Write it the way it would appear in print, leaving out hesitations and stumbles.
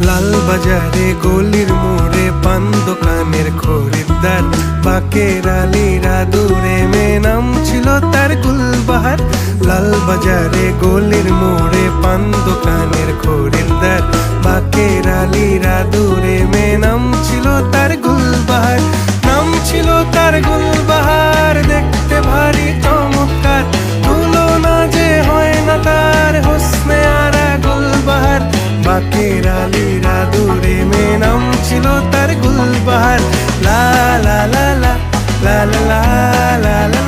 লাল বাজারে গলির মোড়ে পান দোকানের খরিদ্দার, বাকের আলীরা দূরে মে নাম ছিল তার গুলবাহার। লাল বাজারে গলির মোড়ে পান দোকানের খরিদ্দার, বাকের আলীরা দূরে মে নাম ছিল তার গুলবাহার। নাম ছিল তার গুলবাহার, দেখতে ভারী চমৎকার, তুলনা যে হয় না তার হোসনে আরা গুলবাহার। বাকের আলীরা দূরে মে নাম ছিল তার গুলবাহার। লা লা লা লা লা লা লা লা লা।